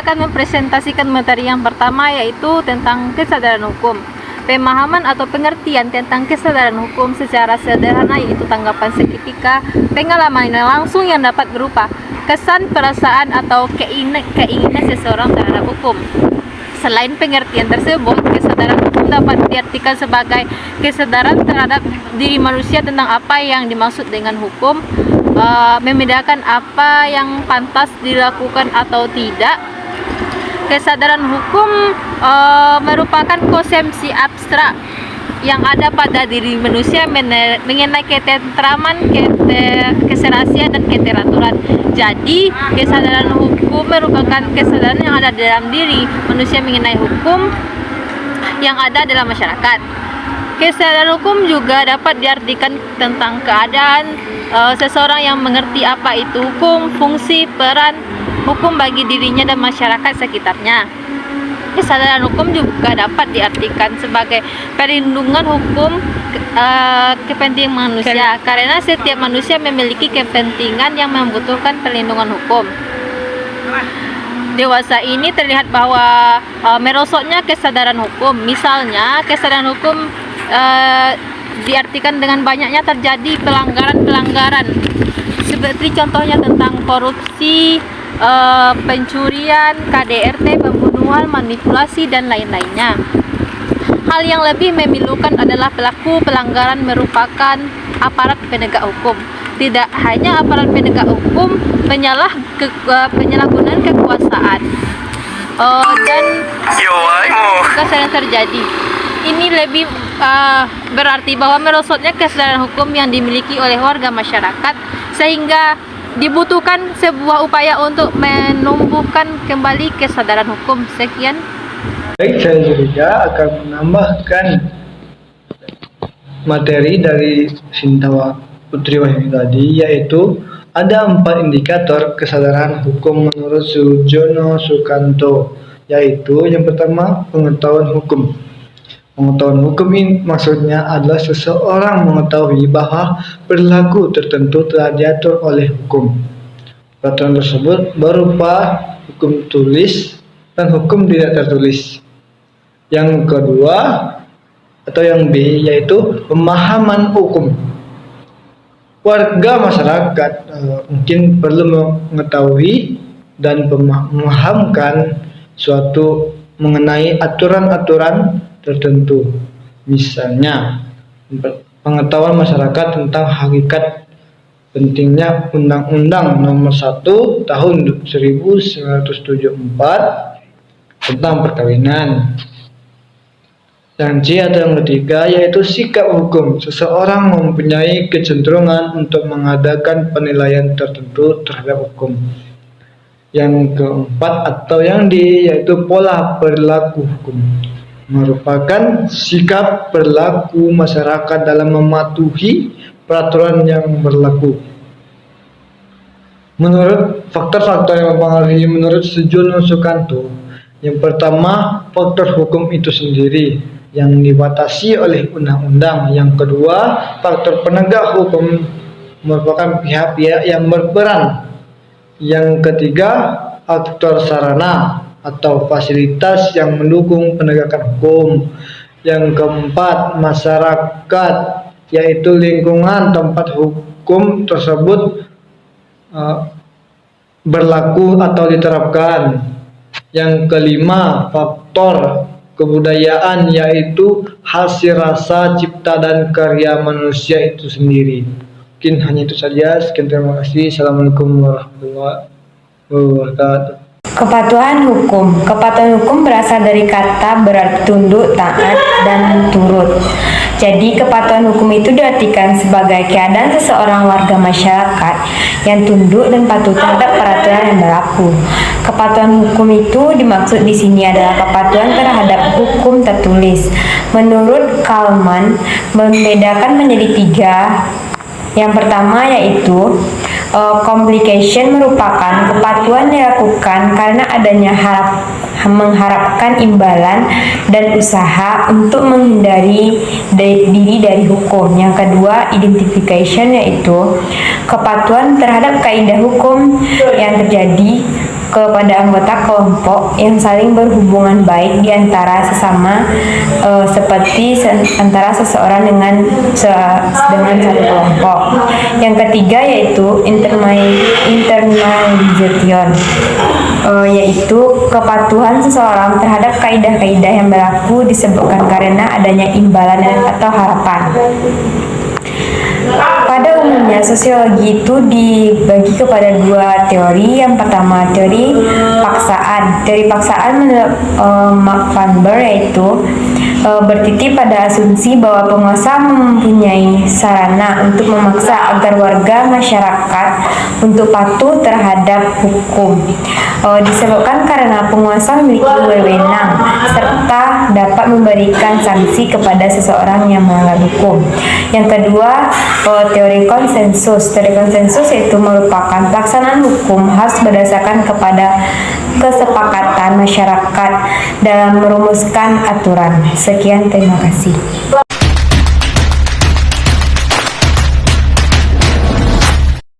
akan mempresentasikan materi yang pertama, yaitu tentang kesadaran hukum. Pemahaman atau pengertian tentang kesadaran hukum secara sederhana, yaitu tanggapan seketika, pengalaman langsung yang dapat berupa kesan, perasaan, atau keinginan seseorang terhadap hukum. Selain pengertian tersebut, kesadaran hukum dapat diartikan sebagai kesadaran terhadap diri manusia tentang apa yang dimaksud dengan hukum, membedakan apa yang pantas dilakukan atau tidak. Kesadaran hukum merupakan konsepsi abstrak yang ada pada diri manusia mengenai ketentraman, keserasian, dan keteraturan. Jadi, kesadaran hukum merupakan kesadaran yang ada dalam diri manusia mengenai hukum yang ada dalam masyarakat. Kesadaran hukum juga dapat diartikan tentang keadaan seseorang yang mengerti apa itu hukum, fungsi, peran hukum bagi dirinya dan masyarakat sekitarnya. Kesadaran hukum juga dapat diartikan sebagai perlindungan hukum kepentingan manusia, karena setiap manusia memiliki kepentingan yang membutuhkan perlindungan hukum. Dewasa ini terlihat bahwa merosotnya kesadaran hukum. Misalnya, kesadaran hukum diartikan dengan banyaknya terjadi pelanggaran-pelanggaran, seperti contohnya tentang korupsi, pencurian, KDRT, pembunuhan, manipulasi, dan lain-lainnya. Hal yang lebih memilukan adalah pelaku pelanggaran merupakan aparat penegak hukum. Tidak hanya aparat penegak hukum, penyalahgunaan kekuasaan dan kesalahan terjadi. Ini lebih berarti bahwa merosotnya kesadaran hukum yang dimiliki oleh warga masyarakat, sehingga dibutuhkan sebuah upaya untuk menumbuhkan kembali kesadaran hukum. Sekian. Baik, saya juga akan menambahkan materi dari Sintawa Putri Wahyuni tadi, yaitu ada 4 indikator kesadaran hukum menurut Sujono Sukanto, yaitu yang pertama, pengetahuan hukum. Pengetahuan hukum ini maksudnya adalah seseorang mengetahui bahwa perilaku tertentu telah diatur oleh hukum. Peraturan tersebut berupa hukum tulis dan hukum tidak tertulis. Yang kedua atau yang B, yaitu pemahaman hukum. Warga masyarakat mungkin perlu mengetahui dan memahamkan suatu mengenai aturan-aturan tertentu. Misalnya, pengetahuan masyarakat tentang hakikat pentingnya Undang-Undang Nomor 1 Tahun 1974 tentang perkawinan. Yang C atau yang ketiga, yaitu sikap hukum. Seseorang mempunyai kecenderungan untuk mengadakan penilaian tertentu terhadap hukum. Yang keempat atau yang D, yaitu pola perilaku hukum, merupakan sikap perilaku masyarakat dalam mematuhi peraturan yang berlaku. Menurut faktor-faktor yang mempengaruhi menurut Sujono Sukanto, yang pertama, faktor hukum itu sendiri yang dibatasi oleh undang-undang. Yang kedua, faktor penegak hukum merupakan pihak-pihak yang berperan. Yang ketiga, faktor sarana atau fasilitas yang mendukung penegakan hukum. Yang keempat, masyarakat, yaitu lingkungan tempat hukum tersebut berlaku atau diterapkan. Yang kelima, faktor kebudayaan, yaitu hasil rasa cipta dan karya manusia itu sendiri. Mungkin hanya itu saja. Sekian, terima kasih. Assalamualaikum warahmatullahi wabarakatuh. Kepatuhan hukum. Kepatuhan hukum berasal dari kata berarti tunduk, taat, dan turut. Jadi, kepatuhan hukum itu diartikan sebagai keadaan seseorang warga masyarakat yang tunduk dan patuh terhadap peraturan yang berlaku. Kepatuhan hukum itu dimaksud di sini adalah kepatuhan terhadap hukum tertulis. Menurut Kalman, membedakan menjadi 3. Yang pertama yaitu complication, merupakan kepatuhan dilakukan karena adanya mengharapkan imbalan dan usaha untuk menghindari diri dari hukum. Yang kedua, identification, yaitu kepatuhan terhadap kaidah hukum yang terjadi kepada anggota kelompok yang saling berhubungan baik di antara sesama, seperti antara seseorang dengan satu kelompok. Yang ketiga yaitu internalization, yaitu kepatuhan seseorang terhadap kaidah-kaidah yang berlaku disebabkan karena adanya imbalan atau harapan. Pada umumnya sosiologi itu dibagi kepada dua teori. Yang pertama teori paksaan. Teori paksaan menurut Mark Van Ber yaitu bertitik pada asumsi bahwa penguasa mempunyai sarana untuk memaksa agar warga masyarakat untuk patuh terhadap hukum. Disebabkan karena penguasa memiliki wewenang serta dapat memberikan sanksi kepada seseorang yang melanggar hukum. Yang kedua, teori konsensus. Teori konsensus itu merupakan pelaksanaan hukum harus berdasarkan kepada kesepakatan masyarakat dalam merumuskan aturan. Sekian, terima kasih.